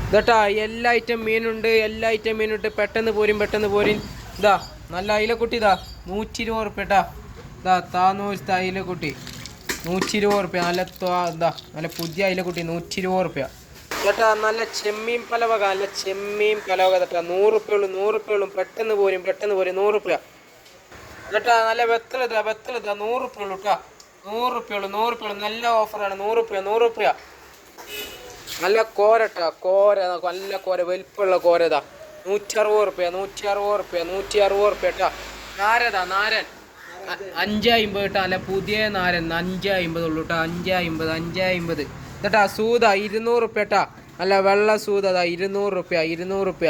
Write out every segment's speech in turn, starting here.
ഇതാ എല്ലാ ഐറ്റം മീനുണ്ട്, എല്ലാ ഐറ്റം മീനുണ്ട്. പെട്ടെന്ന് പോരും, പെട്ടെന്ന് പോരും. ഇതാ നല്ല അയിലക്കുട്ടി, ഇതാ 120 റുപ്യ കേട്ടാ. ഇതാ താന്നൂർ അയിലക്കുട്ടി 120 റുപ്യ. നല്ല ഇതാ നല്ല പുതിയ അയിലക്കുട്ടി 120 റുപ്യ ചേട്ടാ. നല്ല ചെമ്മീൻ പലവക, നല്ല ചെമ്മീൻ പലവക ചേട്ടാ. 100 റുപ്യ ഉള്ളൂ, 100 റുപ്യ ഉള്ളൂ. പെട്ടെന്ന് പോരും, പെട്ടെന്ന് പോരും. 100 റുപ്യ ചേട്ടാ. നല്ല വെത്തലിതാ, വെത്തലിതാ 100 റുപ്യ ഉള്ളൂ കേട്ടാ. 100 റുപ്യ ഉള്ളൂ, 100 റുപ്യ ഉള്ളൂ. നല്ല ഓഫറാണ്. 100 റുപ്യ, 100 റുപ്യ. നല്ല കോരട്ടാ, കോര നല്ല കോര, വലിപ്പമുള്ള കോരതാ 160 റുപ്യ, 160 റുപ്യ, 160 റുപ്യ കേട്ടാ. നാരതാ, നാരൻ 550 കേട്ടാ. അല്ല പുതിയ നാരൻ 550 ഉള്ളൂ കേട്ടോ. 550, 550 കേട്ടാ. സൂത 200 റുപ്യ കേട്ടാ. നല്ല വെള്ള സൂതതാ 200 റുപ്യ, 200 റുപ്യ.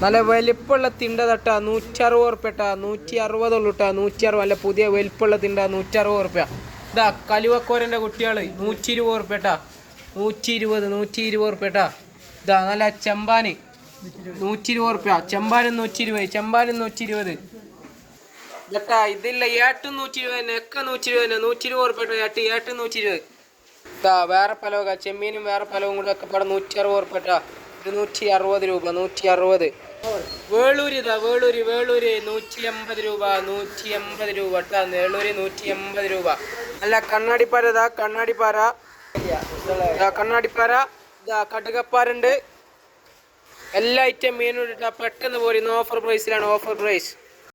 നല്ല വലിപ്പമുള്ള തിണ്ട തട്ടാ 160 റുപ്യ കേട്ടാ. 160 ഉള്ളൂ കേട്ടാ. 160. നല്ല പുതിയ വലിപ്പമുള്ള തിണ്ട 160 റുപ്യ. ഇതാ കലുവക്കോരൻ്റെ കുട്ടികൾ 120 റുപ്യ കേട്ടാ. 120, 120 റുപ്യ കേട്ടാ. ഇതാ നല്ല ചെമ്പാന് 120 റുപ്യ. ചെമ്പാനും 120, ചെമ്പാനും 120 ചേട്ടാ. ഇതില്ല ഏട്ടും 120 തന്നെ, ഒക്കെ 120 തന്നെ. 120 റുപ്യ കേട്ടോ. ഏട്ടും 120. ഇതാ വേറെ പലവക ചെമ്മീനും വേറെ പലവും കൂടെ ഒക്കെ പാടെ 160 റുപ്യ കേട്ടാ. ഇത് 160 രൂപ, 160. വേളൂര് ഇതാ, വേളൂര്, വേളൂര് 180 രൂപ, 180 രൂപ കേട്ടാ. വേളൂര് 180 രൂപ. അല്ല കണ്ണാടിപ്പാര, ഇതാ കണ്ണാടിപ്പാര, കണ്ണാടിപ്പാര, ഇതാ കടുകപ്പാരുണ്ട്. എല്ലാ ഐറ്റം മീനും ഇട്ടാ. പെട്ടെന്ന് പോരുന്ന ഓഫർ പ്രൈസിലാണ്, ഓഫർ പ്രൈസ്.